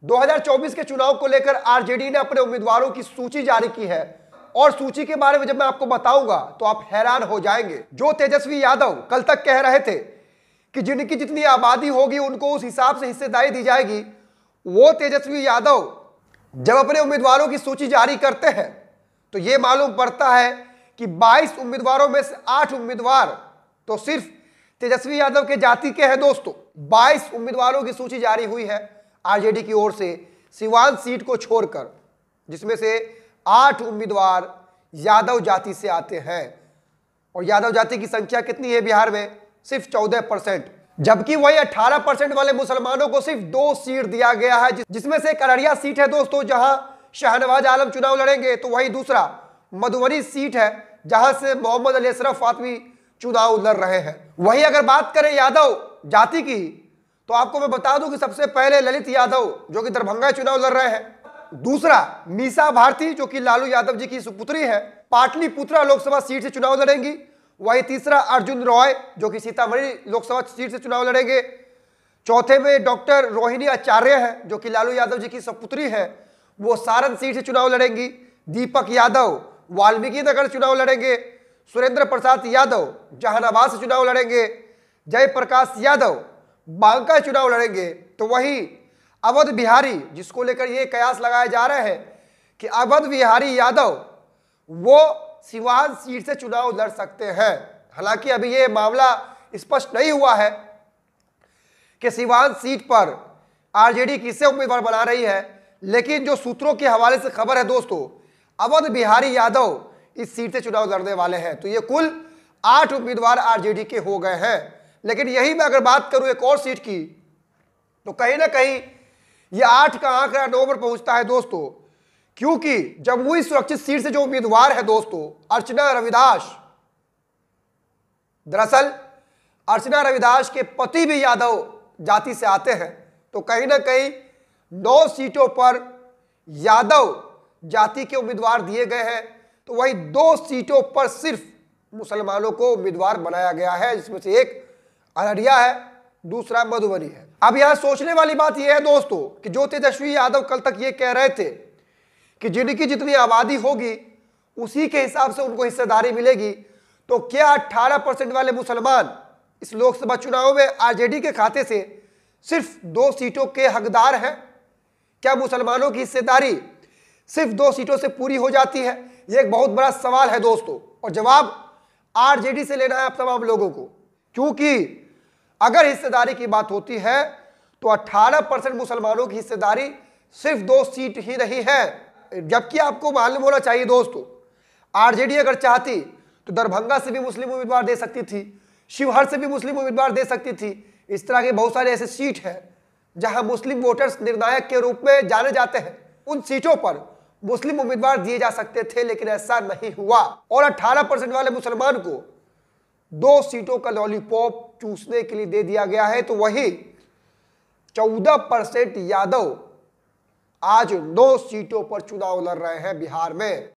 2024 के चुनाव को लेकर आरजेडी ने अपने उम्मीदवारों की सूची जारी की है और सूची के बारे में जब मैं आपको बताऊंगा तो आप हैरान हो जाएंगे। जो तेजस्वी यादव कल तक कह रहे थे कि जिनकी जितनी आबादी होगी उनको उस हिसाब से हिस्सेदारी दी जाएगी, वो तेजस्वी यादव जब अपने उम्मीदवारों की सूची जारी करते हैं तो यह मालूम पड़ता है कि 22 उम्मीदवारों में से 8 उम्मीदवार तो सिर्फ तेजस्वी यादव के जाति के हैं। दोस्तों 22 उम्मीदवारों की सूची जारी हुई है आरजेडी की ओर से सिवान सीट को छोड़कर, जिसमें से 8 उम्मीदवार यादव जाति से आते हैं और यादव जाति की संख्या कितनी है बिहार में? सिर्फ 14%, जबकि वही 18% वाले मुसलमानों को सिर्फ 2 सीट दिया गया है, जिसमें से अररिया सीट है दोस्तों जहां शाहनवाज आलम चुनाव लड़ेंगे, तो वही दूसरा मधुबनी सीट है जहां से मोहम्मद अली अशरफ फातमी चुनाव लड़ रहे हैं। वही अगर बात करें यादव जाति की तो आपको मैं बता दूं कि सबसे पहले ललित यादव जो कि दरभंगा चुनाव लड़ रहे हैं, दूसरा मीसा भारती जो कि लालू यादव जी की सुपुत्री है, पाटलिपुत्रा लोकसभा सीट से चुनाव लड़ेंगी। वही तीसरा अर्जुन रॉय जो कि सीतामढ़ी लोकसभा सीट से चुनाव लड़ेंगे। चौथे में डॉक्टर रोहिणी आचार्य है जो कि लालू यादव जी की सुपुत्री है, वो सारण सीट से चुनाव लड़ेंगी। दीपक यादव वाल्मीकि नगर चुनाव लड़ेंगे। सुरेंद्र प्रसाद यादव जहानाबाद से चुनाव लड़ेंगे। जयप्रकाश यादव बांका चुनाव लड़ेंगे। तो वही अवध बिहारी, जिसको लेकर ये कयास लगाए जा रहे हैं कि अवध बिहारी यादव वो सिवान सीट से चुनाव लड़ सकते हैं। हालांकि अभी ये मामला स्पष्ट नहीं हुआ है कि सिवान सीट पर आरजेडी किसे उम्मीदवार बना रही है, लेकिन जो सूत्रों के हवाले से खबर है दोस्तों, अवध बिहारी यादव इस सीट से चुनाव लड़ने वाले हैं। तो ये कुल 8 उम्मीदवार आरजेडी के हो गए हैं। लेकिन यही मैं अगर बात करूं एक और सीट की, तो कहीं ना कहीं ये 8 का आंकड़ा 9 पर पहुंचता है दोस्तों, क्योंकि जमुई सुरक्षित सीट से जो उम्मीदवार है दोस्तों अर्चना रविदास, दरअसल अर्चना रविदास के पति भी यादव जाति से आते हैं। तो कहीं ना कहीं 9 सीटों पर यादव जाति के उम्मीदवार दिए गए हैं। तो वही 2 सीटों पर सिर्फ मुसलमानों को उम्मीदवार बनाया गया है, जिसमें से एक अररिया है, दूसरा मधुबनी है। अब यहां सोचने वाली बात यह है दोस्तों कि जो तेजस्वी यादव कल तक ये कह रहे थे कि जिनकी जितनी आबादी होगी उसी के हिसाब से उनको हिस्सेदारी मिलेगी, तो क्या 18% वाले मुसलमान इस लोकसभा चुनाव में आरजेडी के खाते से सिर्फ 2 सीटों के हकदार हैं? क्या मुसलमानों की हिस्सेदारी सिर्फ 2 सीटों से पूरी हो जाती है? यह एक बहुत बड़ा सवाल है दोस्तों, और जवाब आरजेडी से लेना है आप तमाम लोगों को, क्योंकि अगर हिस्सेदारी की बात होती है तो 18% मुसलमानों की हिस्सेदारी सिर्फ 2 सीट ही नहीं है। जबकि आपको मालूम होना चाहिए दोस्तों, आरजेडी अगर चाहती तो दरभंगा से भी मुस्लिम उम्मीदवार दे सकती थी, शिवहर से भी मुस्लिम उम्मीदवार दे सकती थी। इस तरह के बहुत सारे ऐसे सीट हैं जहां मुस्लिम वोटर्स निर्णायक के रूप में जाने जाते हैं। उन सीटों पर मुस्लिम उम्मीदवार दिए जा सकते थे, लेकिन ऐसा नहीं हुआ और 18% वाले मुसलमान को 2 सीटों का लॉलीपॉप चूसने के लिए दे दिया गया है। तो वही 14% यादव आज 9 सीटों पर चुनाव लड़ रहे हैं बिहार में।